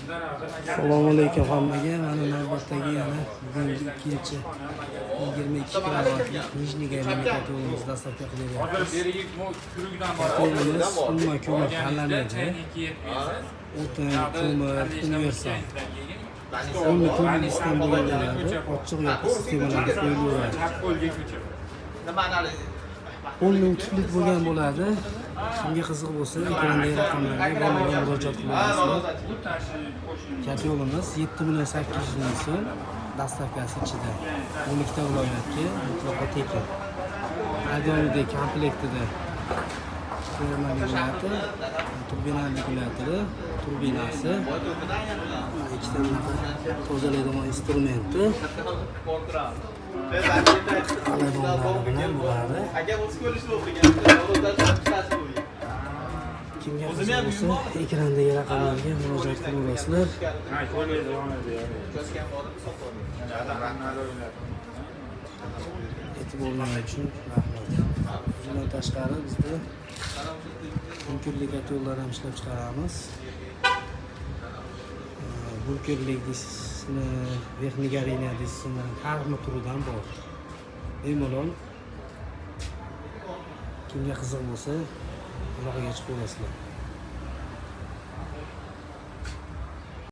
Assalomu alaykum hammaga. Mana navbatdagi yana bugungi ikkinchi 22 kilovatlik Nijniy Gaylamikat yo'limiz dastlabki qilyapmiz. Yo'limiz umuman ko'mir tanlanmaydi. O'tin, ko'mir, universal. Uni turlisdan bo'ladi. Ochiq yopiq sistemalarga qo'yiladi. O'nli tutlik bo'lgan bo'ladi. Kimga qiziq bo'lsa, ekrandagi raqamlarga murojaat qilasizlar. Katta yo'limiz 7,8 million so'm dastavkasi ichida 12 ta viloyatga mutlaqo tekin. Adomiy komplektida terma regulyator, turbina regulyatori, turbinasi, ikkita tozalaydigan instrumenti, kimga qiziq bo'lsa ekrandagi raqamlarga murojaat qilasizlar. E'tiborlaringiz uchun rahmat. Bundan tashqari bizda bunkerlik yo'llar ham ishlab chiqaramiz. Bunkerlik disni, verniy gariniya disni har bir turidan bor. Bemalol kimga qiziq bo'lsa, ularga chiqib olasizlar.